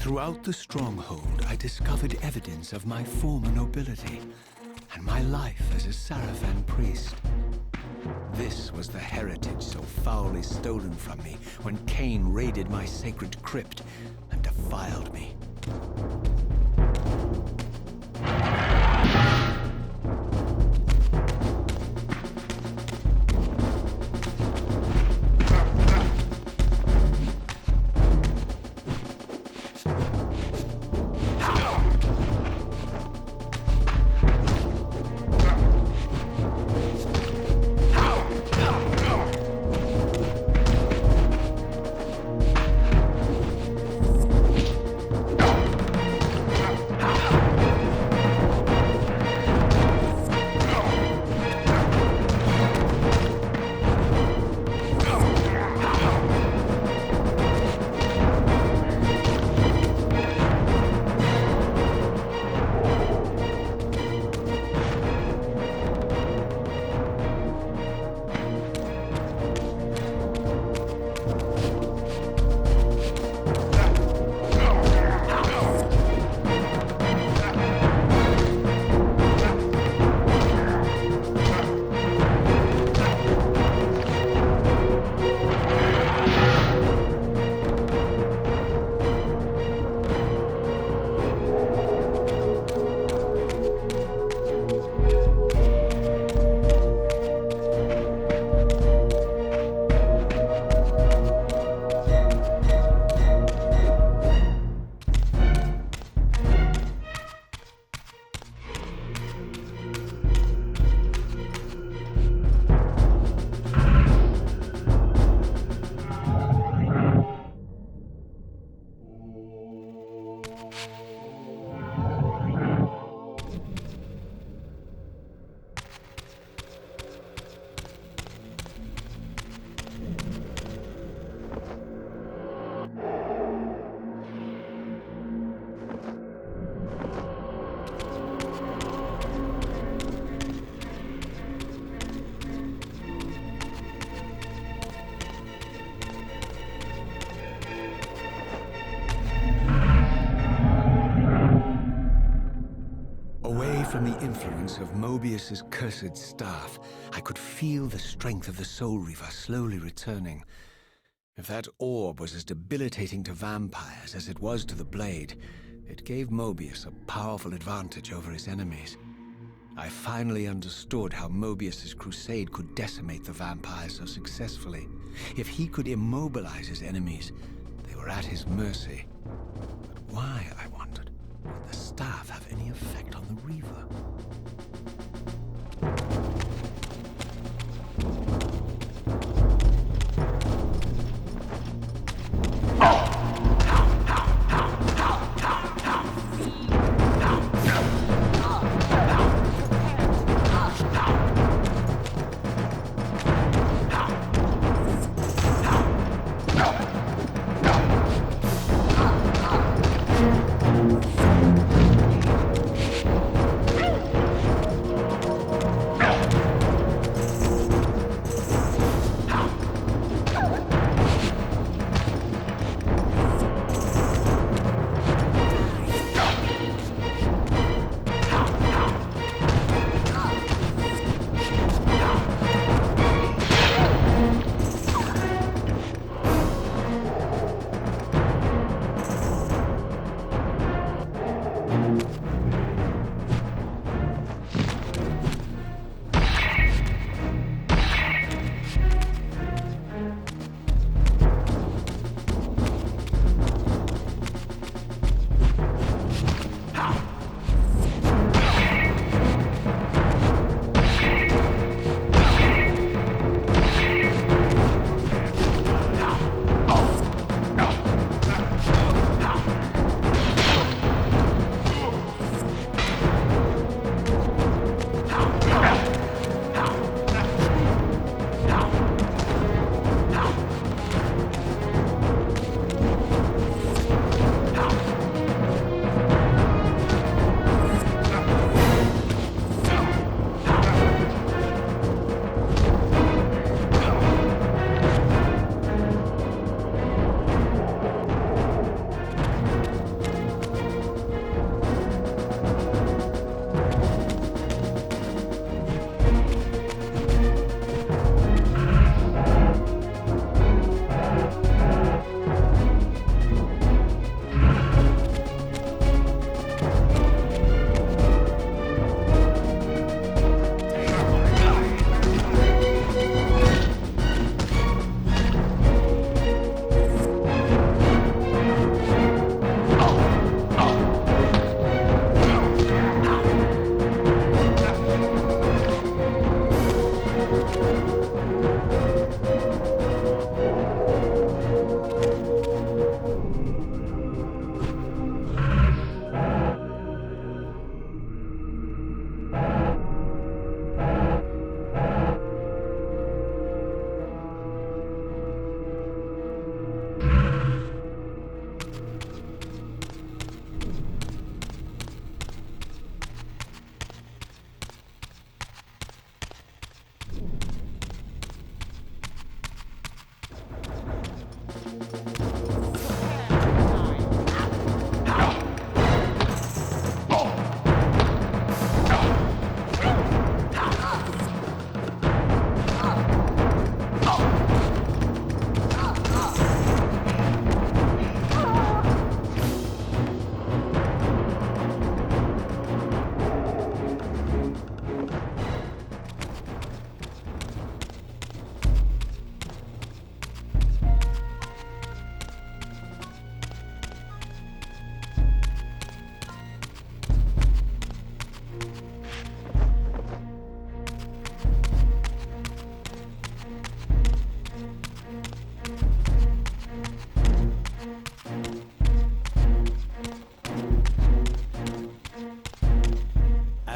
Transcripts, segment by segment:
Throughout the stronghold, I discovered evidence of my former nobility and my life as a Sarafan priest. This was the heritage so foully stolen from me when Kain raided my sacred crypt and defiled me. of Mobius's cursed staff, I could feel the strength of the Soul Reaver slowly returning. If that orb was as debilitating to vampires as it was to the blade, it gave Mobius a powerful advantage over his enemies. I finally understood how Mobius's crusade could decimate the vampires so successfully. If he could immobilize his enemies, they were at his mercy. But why, I wondered, would the staff have any effect on the Reaver?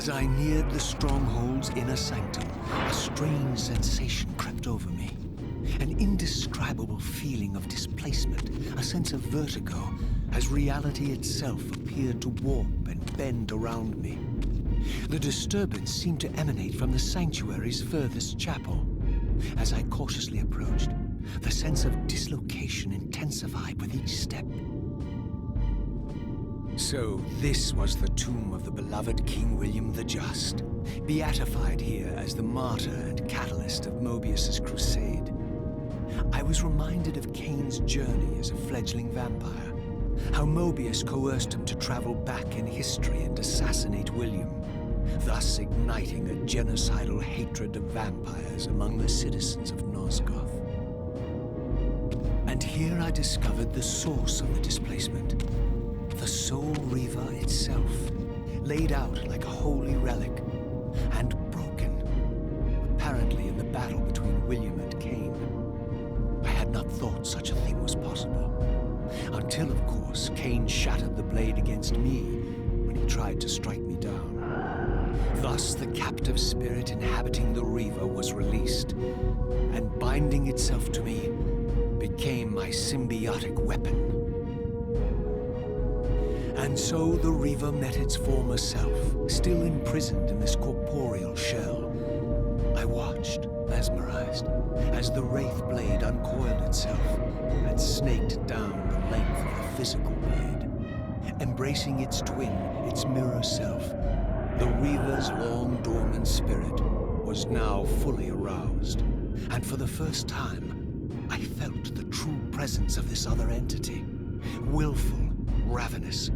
As I neared the stronghold's inner sanctum, a strange sensation crept over me. An indescribable feeling of displacement, a sense of vertigo, as reality itself appeared to warp and bend around me. The disturbance seemed to emanate from the sanctuary's furthest chapel. As I cautiously approached, the sense of dislocation intensified with each step. So this was the tomb of the beloved King William the Just, beatified here as the martyr and catalyst of Mobius's crusade. I was reminded of Kain's journey as a fledgling vampire, how Mobius coerced him to travel back in history and assassinate William, thus igniting a genocidal hatred of vampires among the citizens of Nosgoth. And here I discovered the source of the displacement. The Soul Reaver itself, laid out like a holy relic, and broken, apparently in the battle between William and Kain. I had not thought such a thing was possible, until, of course, Kain shattered the blade against me when he tried to strike me down. Thus, the captive spirit inhabiting the Reaver was released, and binding itself to me became my symbiotic weapon. And so the Reaver met its former self, still imprisoned in this corporeal shell. I watched, mesmerized, as the Wraith blade uncoiled itself and snaked down the length of the physical blade. Embracing its twin, its mirror self, the Reaver's long dormant spirit was now fully aroused. And for the first time, I felt the true presence of this other entity, willful, ravenous,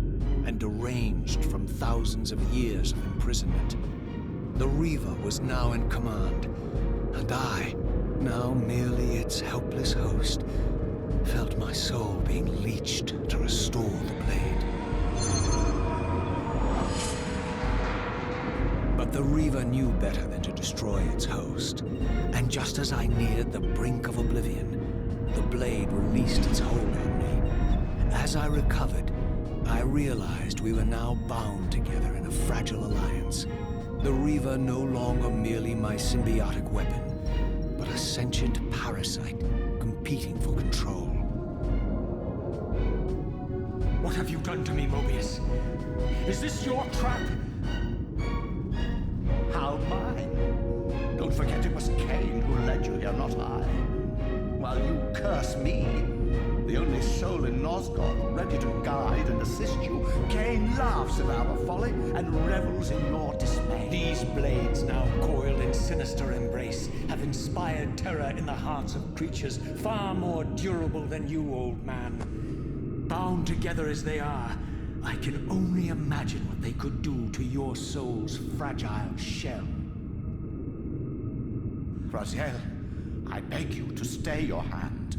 and deranged from thousands of years of imprisonment. The Reaver was now in command, and I, now merely its helpless host, felt my soul being leached to restore the blade. But the Reaver knew better than to destroy its host, and just as I neared the brink of oblivion, the blade released its hold on me. As I recovered, I realized we were now bound together in a fragile alliance. The Reaver no longer merely my symbiotic weapon, but a sentient parasite competing for control. What have you done to me, Mobius? Is this your trap? How mine? Don't forget it was Kain who led you here, not I. While you curse me, the only soul in Nosgoth ready to guide and assist you, Kain laughs at our folly and revels in your dismay. These blades, now coiled in sinister embrace, have inspired terror in the hearts of creatures far more durable than you, old man. Bound together as they are, I can only imagine what they could do to your soul's fragile shell. Raziel, I beg you to stay your hand.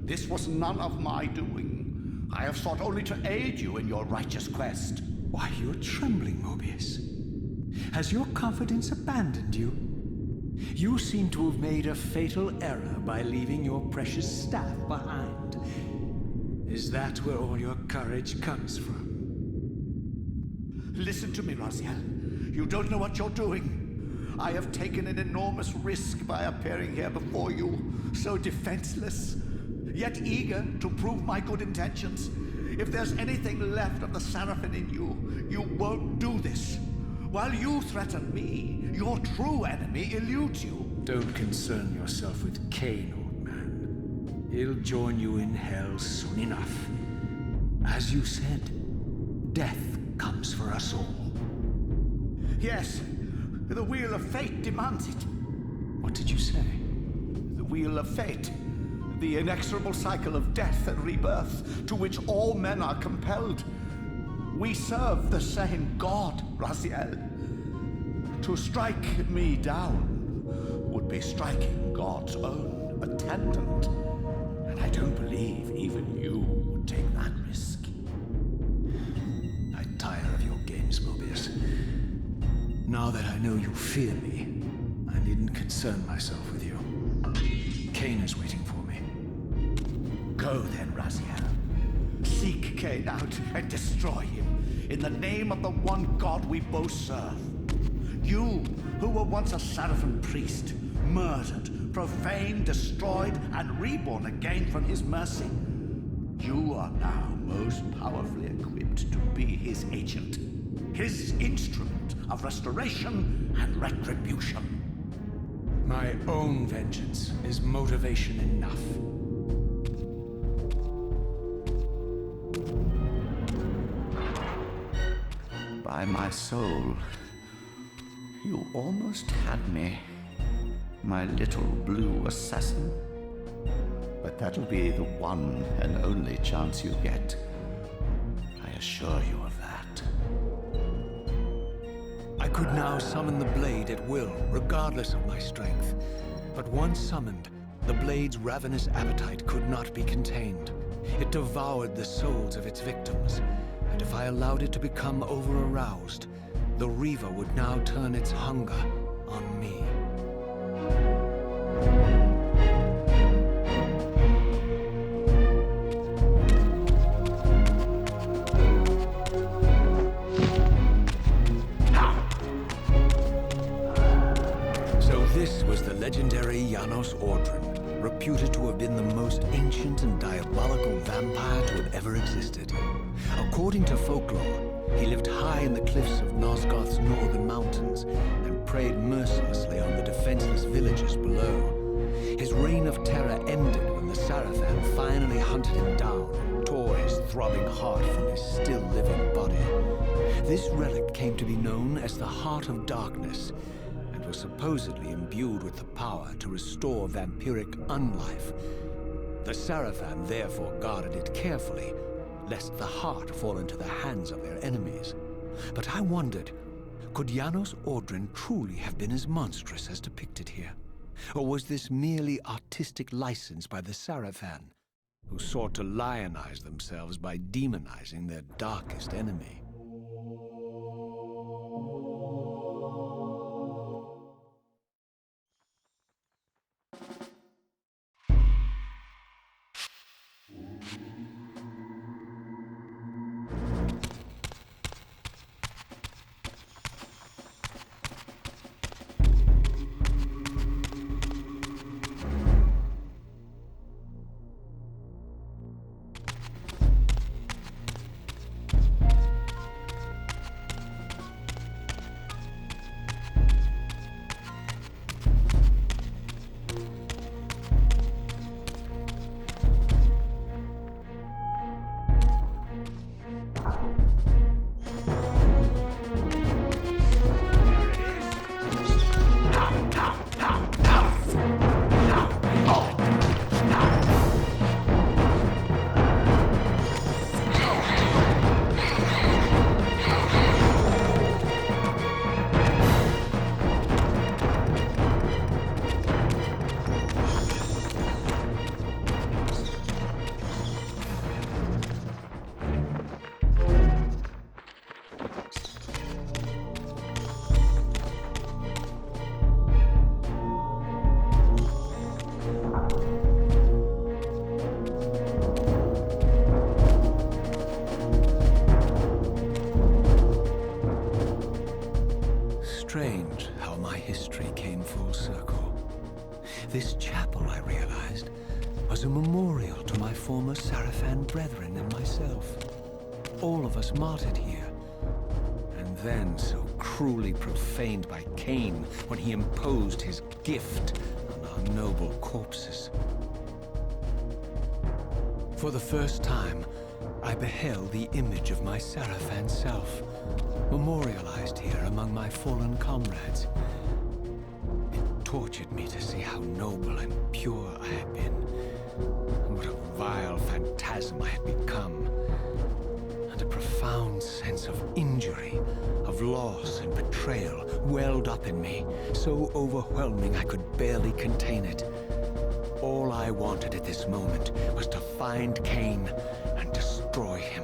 This was none of my doing. I have sought only to aid you in your righteous quest. Why, you're trembling, Mobius. Has your confidence abandoned you? You seem to have made a fatal error by leaving your precious staff behind. Is that where all your courage comes from? Listen to me, Raziel. You don't know what you're doing. I have taken an enormous risk by appearing here before you, so defenseless, yet eager to prove my good intentions. If there's anything left of the Seraphim in you, you won't do this. While you threaten me, your true enemy eludes you. Don't concern yourself with Kain, old man. He'll join you in hell soon enough. As you said, death comes for us all. Yes, the wheel of fate demands it. What did you say? The wheel of fate. The inexorable cycle of death and rebirth to which all men are compelled. We serve the same God, Raziel. To strike me down would be striking God's own attendant. And I don't believe even you would take that risk. I tire of your games, Mobius. Now that I know you fear me, I needn't concern myself with you. Kain is waiting for me. Go then, Raziel. Seek Kain out and destroy him in the name of the one God we both serve. You, who were once a Seraphim priest, murdered, profaned, destroyed, and reborn again from his mercy. You are now most powerfully equipped to be his agent, his instrument of restoration and retribution. My own vengeance is motivation enough. By my soul, you almost had me, my little blue assassin. But that'll be the one and only chance you get. I assure you of that. I could now summon the blade at will, regardless of my strength. But once summoned, the blade's ravenous appetite could not be contained. It devoured the souls of its victims, and if I allowed it to become over-aroused, the Reaver would now turn its hunger on me. So this was the legendary Janos Ordren, reputed to have been the most ancient and diabolical vampire to have ever existed. According to folklore, he lived high in the cliffs of Nosgoth's northern mountains and preyed mercilessly on the defenseless villagers below. His reign of terror ended when the Sarafan finally hunted him down and tore his throbbing heart from his still-living body. This relic came to be known as the Heart of Darkness, and was supposedly imbued with the power to restore vampiric unlife. The Sarafan therefore guarded it carefully, lest the heart fall into the hands of their enemies. But I wondered, could Janos Ordren truly have been as monstrous as depicted here? Or was this merely artistic license by the Sarafan, who sought to lionize themselves by demonizing their darkest enemy? Strange how my history came full circle. This chapel, I realized, was a memorial to my former Sarafan brethren and myself. All of us martyred here, and then so cruelly profaned by Kain when he imposed his gift on our noble corpses. For the first time, I beheld the image of my Sarafan self, memorialized here among my fallen comrades. It tortured me to see how noble and pure I had been, and what a vile phantasm I had become. And a profound sense of injury, of loss and betrayal welled up in me, so overwhelming I could barely contain it. All I wanted at this moment was to find Kain and destroy him.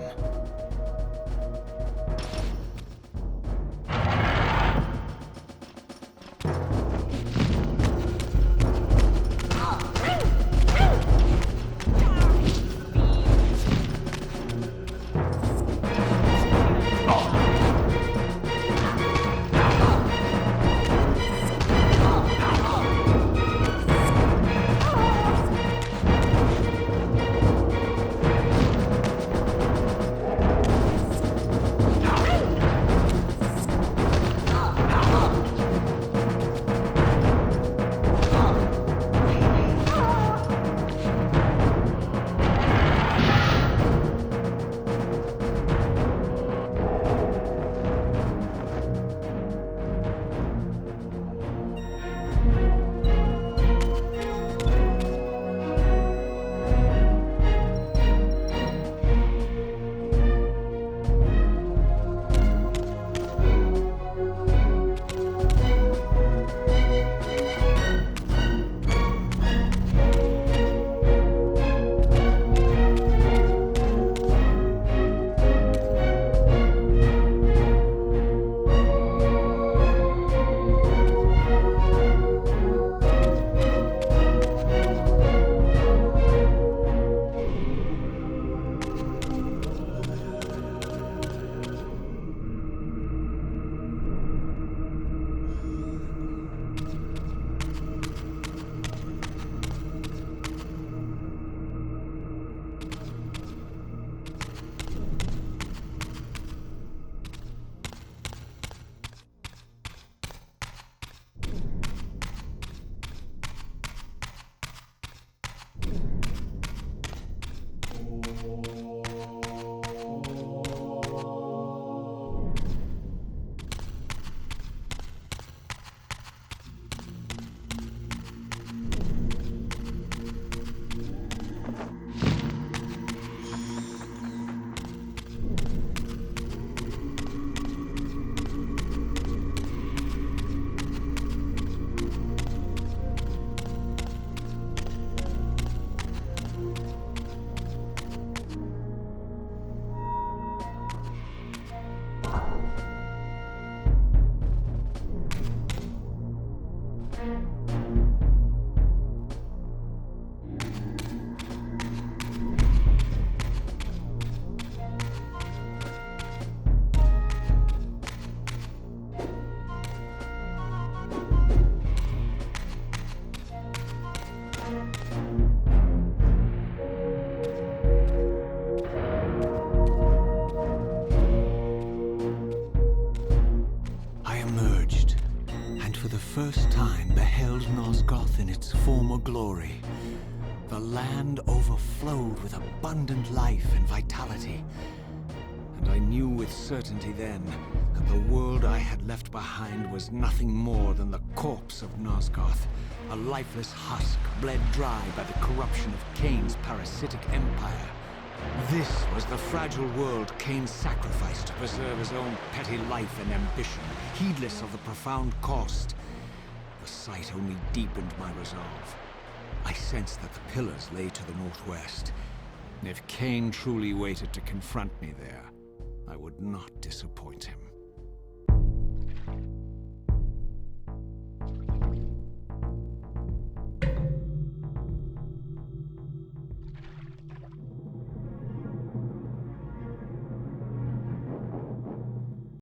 for the first time beheld Nosgoth in its former glory. The land overflowed with abundant life and vitality. And I knew with certainty then that the world I had left behind was nothing more than the corpse of Nosgoth, a lifeless husk bled dry by the corruption of Kain's parasitic empire. This was the fragile world Kain sacrificed to preserve his own petty life and ambition, heedless of the profound cost. The sight only deepened my resolve. I sensed that the pillars lay to the northwest. If Kain truly waited to confront me there, I would not disappoint him.